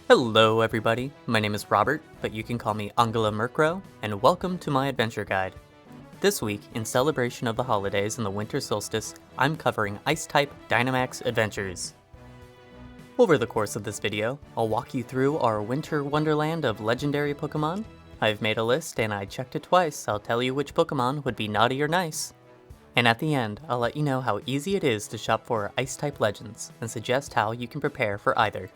Hello everybody, my name is Robert, but you can call me Angela Murkrow, and welcome to my adventure guide. This week, in celebration of the holidays and the winter solstice, I'm covering Ice-type Dynamax Adventures. Over the course of this video, I'll walk you through our winter wonderland of legendary Pokémon. I've made a list and I checked it twice. I'll tell you which Pokémon would be naughty or nice. And at the end, I'll let you know how easy it is to shop for Ice-type legends and suggest how you can prepare for either.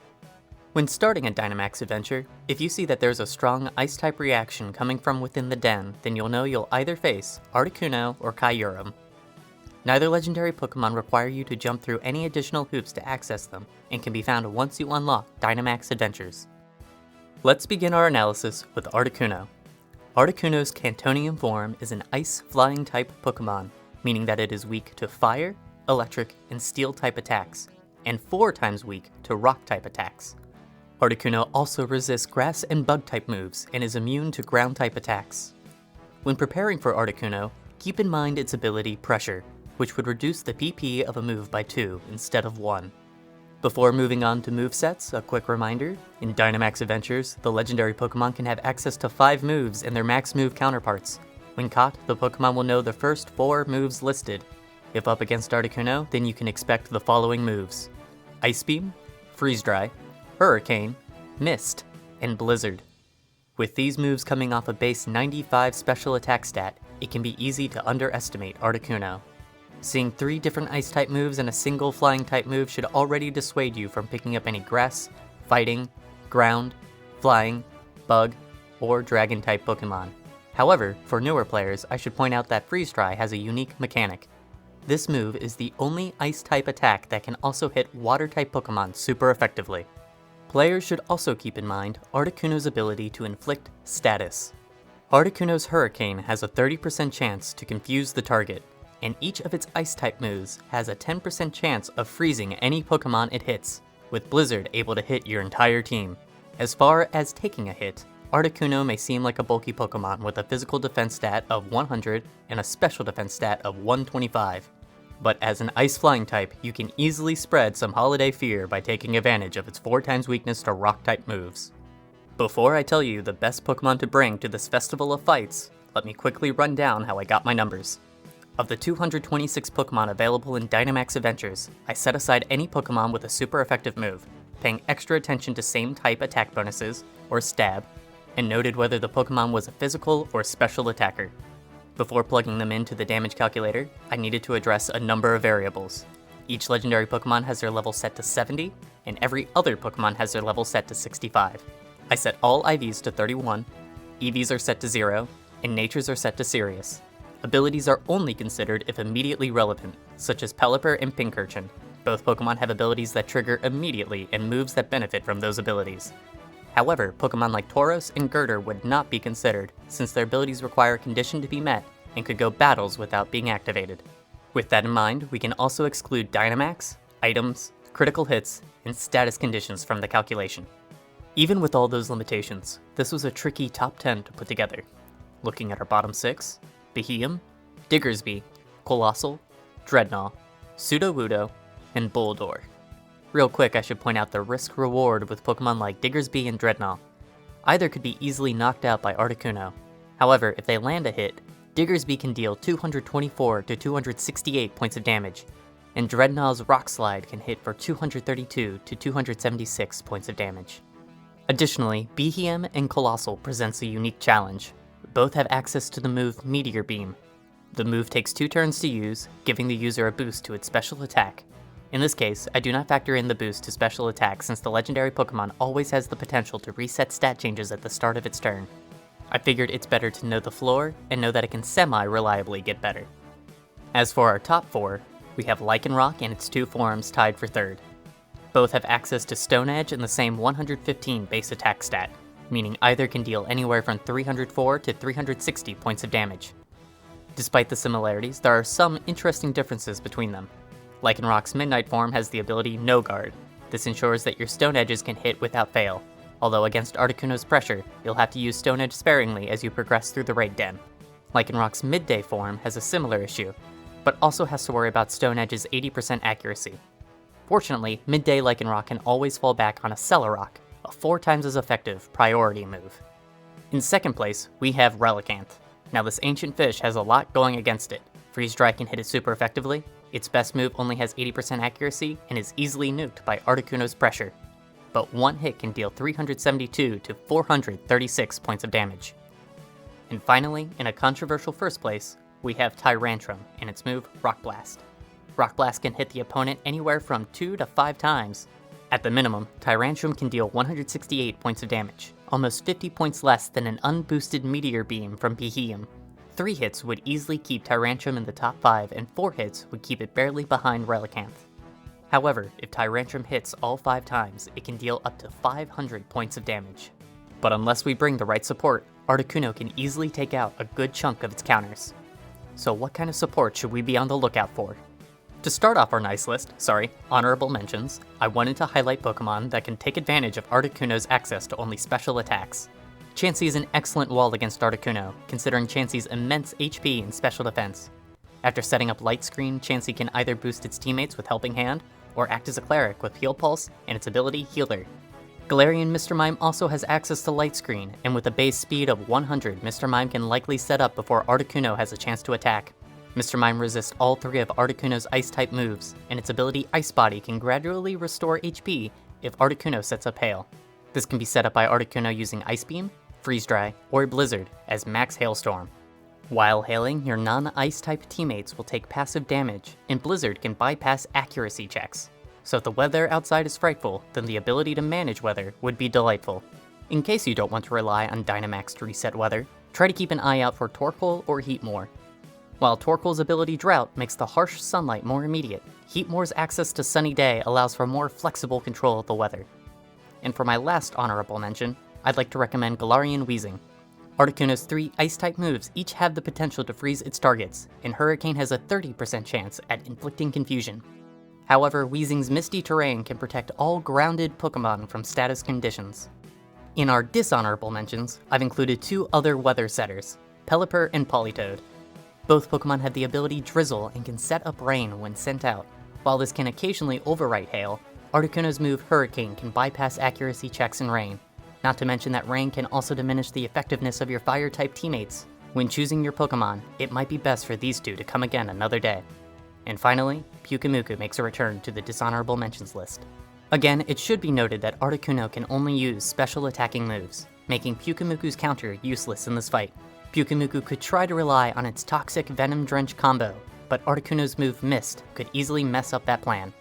When starting a Dynamax adventure, if you see that there's a strong Ice-type reaction coming from within the den, then you'll know you'll either face Articuno or Kaiurum. Neither legendary Pokémon require you to jump through any additional hoops to access them, and can be found once you unlock Dynamax Adventures. Let's begin our analysis with Articuno. Articuno's Cantonium form is an Ice-flying type Pokémon, meaning that it is weak to Fire, Electric, and Steel-type attacks, and 4 times weak to Rock-type attacks. Articuno also resists Grass and Bug-type moves, and is immune to Ground-type attacks. When preparing for Articuno, keep in mind its ability Pressure, which would reduce the PP of a move by 2 instead of 1. Before moving on to movesets, a quick reminder, in Dynamax Adventures, the legendary Pokémon can have access to 5 moves and their max move counterparts. When caught, the Pokémon will know the first 4 moves listed. If up against Articuno, then you can expect the following moves: Ice Beam, Freeze Dry, Hurricane, Mist, and Blizzard. With these moves coming off a base 95 special attack stat, it can be easy to underestimate Articuno. Seeing 3 different Ice-type moves and a single Flying-type move should already dissuade you from picking up any Grass, Fighting, Ground, Flying, Bug, or Dragon-type Pokémon. However, for newer players, I should point out that Freeze Dry has a unique mechanic. This move is the only Ice-type attack that can also hit Water-type Pokémon super effectively. Players should also keep in mind Articuno's ability to inflict status. Articuno's Hurricane has a 30% chance to confuse the target, and each of its Ice-type moves has a 10% chance of freezing any Pokémon it hits, with Blizzard able to hit your entire team. As far as taking a hit, Articuno may seem like a bulky Pokémon with a physical defense stat of 100 and a special defense stat of 125. But as an Ice-flying type, you can easily spread some holiday fear by taking advantage of its 4 times weakness to Rock-type moves. Before I tell you the best Pokémon to bring to this festival of fights, let me quickly run down how I got my numbers. Of the 226 Pokémon available in Dynamax Adventures, I set aside any Pokémon with a super effective move, paying extra attention to same type attack bonuses, or stab, and noted whether the Pokémon was a physical or special attacker. Before plugging them into the damage calculator, I needed to address a number of variables. Each legendary Pokémon has their level set to 70, and every other Pokémon has their level set to 65. I set all IVs to 31, EVs are set to 0, and Natures are set to Serious. Abilities are only considered if immediately relevant, such as Pelipper and Pincurchin. Both Pokémon have abilities that trigger immediately and moves that benefit from those abilities. However, Pokémon like Tauros and Girder would not be considered, since their abilities require a condition to be met and could go battles without being activated. With that in mind, we can also exclude Dynamax, items, critical hits, and status conditions from the calculation. Even with all those limitations, this was a tricky top 10 to put together. Looking at our bottom 6, Beheeyem, Diggersby, Colossal, Dreadnought, Sudowoodo, and Bulldor. Real quick, I should point out the risk-reward with Pokemon like Diggersby and Dreadnought. Either could be easily knocked out by Articuno. However, if they land a hit, Diggersby can deal 224 to 268 points of damage, and Dreadnought's Rock Slide can hit for 232 to 276 points of damage. Additionally, Beheeyem and Colossal presents a unique challenge. Both have access to the move Meteor Beam. The move takes 2 turns to use, giving the user a boost to its special attack. In this case, I do not factor in the boost to special attack since the legendary Pokémon always has the potential to reset stat changes at the start of its turn. I figured it's better to know the floor and know that it can semi-reliably get better. As for our top 4, we have Lycanroc and its 2 forms tied for 3rd. Both have access to Stone Edge and the same 115 base attack stat, meaning either can deal anywhere from 304 to 360 points of damage. Despite the similarities, there are some interesting differences between them. Lycanroc's Midnight form has the ability No Guard. This ensures that your Stone Edges can hit without fail, although against Articuno's pressure, you'll have to use Stone Edge sparingly as you progress through the raid den. Lycanroc's Midday form has a similar issue, but also has to worry about Stone Edge's 80% accuracy. Fortunately, Midday Lycanroc can always fall back on a Cellarrock, a 4 times as effective priority move. In second place, we have Relicanth. Now this ancient fish has a lot going against it. Freeze Dry can hit it super effectively, its best move only has 80% accuracy, and is easily nuked by Articuno's pressure. But one hit can deal 372 to 436 points of damage. And finally, in a controversial first place, we have Tyrantrum and its move Rock Blast. Rock Blast can hit the opponent anywhere from 2 to 5 times. At the minimum, Tyrantrum can deal 168 points of damage, almost 50 points less than an unboosted Meteor Beam from Beheeyem. 3 hits would easily keep Tyrantrum in the top 5, and 4 hits would keep it barely behind Relicanth. However, if Tyrantrum hits all 5 times, it can deal up to 500 points of damage. But unless we bring the right support, Articuno can easily take out a good chunk of its counters. So what kind of support should we be on the lookout for? To start off our nice list, honorable mentions, I wanted to highlight Pokemon that can take advantage of Articuno's access to only special attacks. Chansey is an excellent wall against Articuno, considering Chansey's immense HP and special defense. After setting up Light Screen, Chansey can either boost its teammates with Helping Hand, or act as a cleric with Heal Pulse and its ability Healer. Galarian Mr. Mime also has access to Light Screen, and with a base speed of 100, Mr. Mime can likely set up before Articuno has a chance to attack. Mr. Mime resists all 3 of Articuno's Ice-type moves, and its ability Ice Body can gradually restore HP if Articuno sets up Hail. This can be set up by Articuno using Ice Beam, Freeze Dry, or Blizzard as Max Hailstorm. While hailing, your non-Ice-type teammates will take passive damage, and Blizzard can bypass accuracy checks. So if the weather outside is frightful, then the ability to manage weather would be delightful. In case you don't want to rely on Dynamax to reset weather, try to keep an eye out for Torkoal or Heatmor. While Torkoal's ability Drought makes the harsh sunlight more immediate, Heatmor's access to Sunny Day allows for more flexible control of the weather. And for my last honorable mention, I'd like to recommend Galarian Weezing. Articuno's 3 Ice-type moves each have the potential to freeze its targets, and Hurricane has a 30% chance at inflicting confusion. However, Weezing's Misty Terrain can protect all grounded Pokemon from status conditions. In our dishonorable mentions, I've included 2 other weather setters, Pelipper and Politoed. Both Pokemon have the ability Drizzle and can set up rain when sent out. While this can occasionally overwrite Hail, Articuno's move Hurricane can bypass accuracy checks in rain. Not to mention that rain can also diminish the effectiveness of your Fire-type teammates. When choosing your Pokemon, it might be best for these 2 to come again another day. And finally, Pyukumuku makes a return to the dishonorable mentions list. Again, it should be noted that Articuno can only use special attacking moves, making Pyukumuku's counter useless in this fight. Pyukumuku could try to rely on its Toxic Venom Drench combo, but Articuno's move Mist could easily mess up that plan.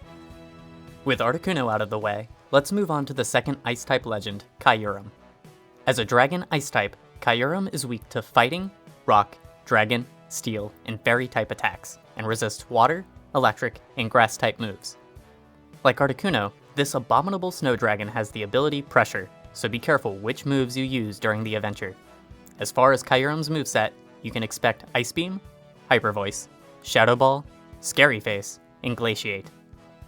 With Articuno out of the way, let's move on to the second Ice-type legend, Kaiurum. As a Dragon Ice-type, Kaiurum is weak to Fighting, Rock, Dragon, Steel, and Fairy-type attacks, and resists Water, Electric, and Grass-type moves. Like Articuno, this abominable snow dragon has the ability Pressure, so be careful which moves you use during the adventure. As far as Kaiurum's moveset, you can expect Ice Beam, Hyper Voice, Shadow Ball, Scary Face, and Glaciate.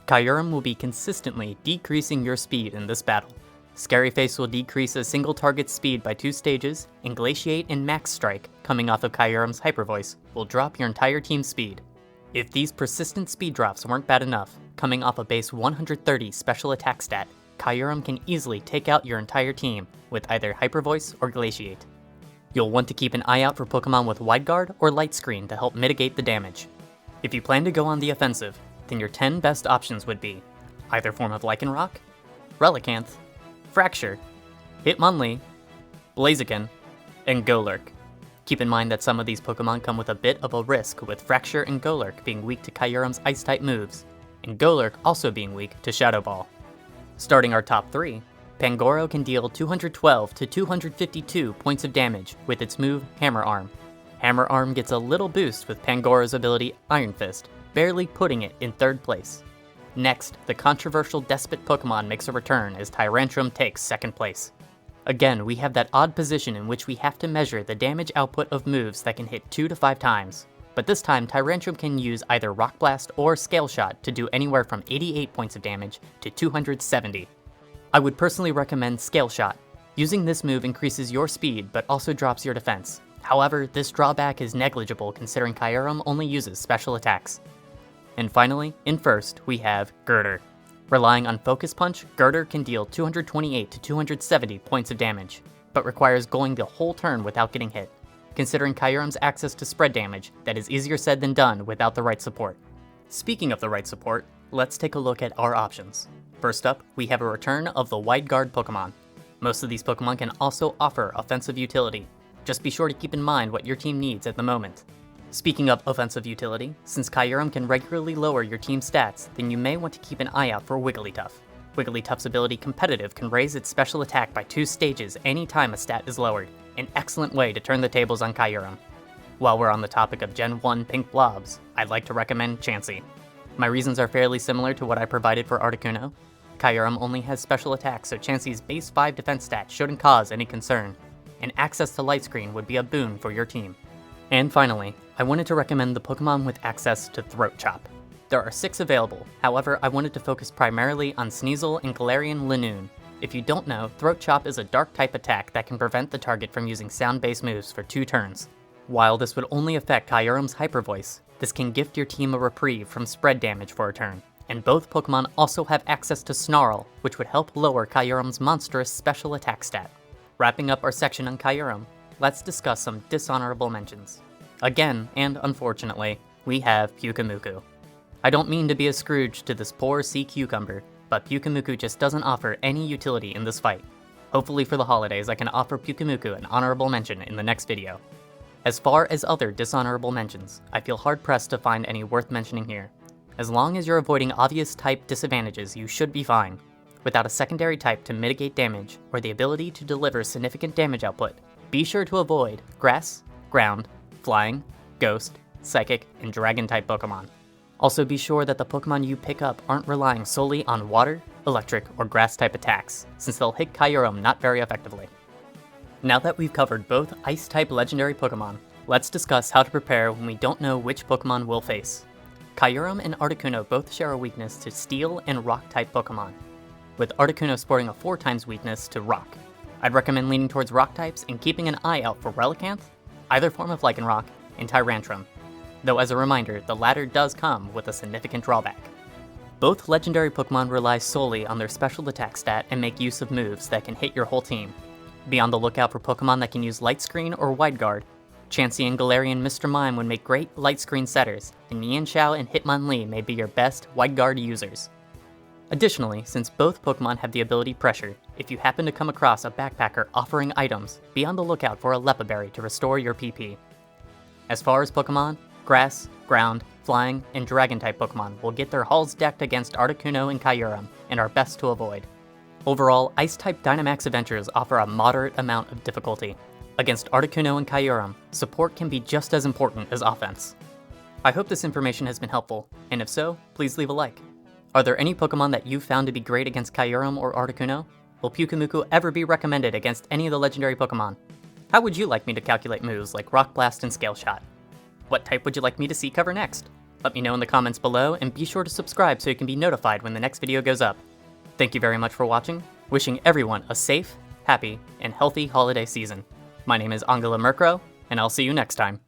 Kaiurum will be consistently decreasing your speed in this battle. Scary Face will decrease a single target's speed by 2 stages, and Glaciate and Max Strike, coming off of Kaiurum's Hyper Voice, will drop your entire team's speed. If these persistent speed drops weren't bad enough, coming off a base 130 special attack stat, Kaiurum can easily take out your entire team with either Hyper Voice or Glaciate. You'll want to keep an eye out for Pokemon with Wide Guard or Light Screen to help mitigate the damage. If you plan to go on the offensive, then your 10 best options would be either form of Lycanroc, Relicanth, Fracture, Hitmonlee, Blaziken, and Golurk. Keep in mind that some of these Pokemon come with a bit of a risk, with Fracture and Golurk being weak to Kaiurum's Ice-type moves, and Golurk also being weak to Shadow Ball. Starting our top 3, Pangoro can deal 212 to 252 points of damage with its move Hammer Arm. Hammer Arm gets a little boost with Pangoro's ability Iron Fist, barely putting it in 3rd place. Next, the controversial Despot Pokemon makes a return as Tyrantrum takes 2nd place. Again, we have that odd position in which we have to measure the damage output of moves that can hit 2 to 5 times. But this time, Tyrantrum can use either Rock Blast or Scale Shot to do anywhere from 88 points of damage to 270. I would personally recommend Scale Shot. Using this move increases your speed but also drops your defense. However, this drawback is negligible considering Kaiurum only uses special attacks. And finally, in first, we have Girder. Relying on Focus Punch, Girder can deal 228 to 270 points of damage, but requires going the whole turn without getting hit. Considering Kaiurum's access to spread damage, that is easier said than done without the right support. Speaking of the right support, let's take a look at our options. First up, we have a return of the Wide Guard Pokemon. Most of these Pokemon can also offer offensive utility. Just be sure to keep in mind what your team needs at the moment. Speaking of offensive utility, since Kaiurum can regularly lower your team's stats, then you may want to keep an eye out for Wigglytuff. Wigglytuff's ability Competitive can raise its special attack by 2 stages anytime a stat is lowered, an excellent way to turn the tables on Kaiurum. While we're on the topic of Gen 1 Pink Blobs, I'd like to recommend Chansey. My reasons are fairly similar to what I provided for Articuno. Kaiurum only has special attacks, so Chansey's base 5 defense stat shouldn't cause any concern, and access to Light Screen would be a boon for your team. And finally, I wanted to recommend the Pokemon with access to Throat Chop. There are 6 available, however I wanted to focus primarily on Sneasel and Galarian Linoone. If you don't know, Throat Chop is a dark type attack that can prevent the target from using sound-based moves for 2 turns. While this would only affect Kaiurum's Hyper Voice, this can gift your team a reprieve from spread damage for a turn. And both Pokemon also have access to Snarl, which would help lower Kaiurum's monstrous special attack stat. Wrapping up our section on Kaiurum, let's discuss some dishonorable mentions. Again, and unfortunately, we have Pyukumuku. I don't mean to be a Scrooge to this poor sea cucumber, but Pyukumuku just doesn't offer any utility in this fight. Hopefully for the holidays I can offer Pyukumuku an honorable mention in the next video. As far as other dishonorable mentions, I feel hard-pressed to find any worth mentioning here. As long as you're avoiding obvious type disadvantages, you should be fine. Without a secondary type to mitigate damage, or the ability to deliver significant damage output, be sure to avoid Grass, Ground, Flying, Ghost, Psychic, and Dragon-type Pokemon. Also be sure that the Pokemon you pick up aren't relying solely on Water, Electric, or Grass-type attacks, since they'll hit Kaiurum not very effectively. Now that we've covered both Ice-type legendary Pokemon, let's discuss how to prepare when we don't know which Pokemon we'll face. Kaiurum and Articuno both share a weakness to Steel and Rock-type Pokemon, with Articuno sporting a 4x weakness to Rock. I'd recommend leaning towards Rock types and keeping an eye out for Relicanth, either form of Lycanroc, and Tyrantrum, though as a reminder, the latter does come with a significant drawback. Both legendary Pokemon rely solely on their special attack stat and make use of moves that can hit your whole team. Be on the lookout for Pokemon that can use Light Screen or Wide Guard. Chansey and Galarian Mr. Mime would make great Light Screen setters, and Nianshao and Hitmonlee may be your best Wide Guard users. Additionally, since both Pokemon have the ability Pressure, if you happen to come across a backpacker offering items, be on the lookout for a Leppa Berry to restore your PP. As far as Pokemon, Grass, Ground, Flying, and Dragon-type Pokemon will get their hulls decked against Articuno and Kaiurum, and are best to avoid. Overall, Ice-type Dynamax Adventures offer a moderate amount of difficulty. Against Articuno and Kaiurum, support can be just as important as offense. I hope this information has been helpful, and if so, please leave a like. Are there any Pokemon that you've found to be great against Kaiurum or Articuno? Will Pyukumuku ever be recommended against any of the legendary Pokemon? How would you like me to calculate moves like Rock Blast and Scale Shot? What type would you like me to see cover next? Let me know in the comments below, and be sure to subscribe so you can be notified when the next video goes up. Thank you very much for watching, wishing everyone a safe, happy, and healthy holiday season. My name is Angela Murkrow, and I'll see you next time.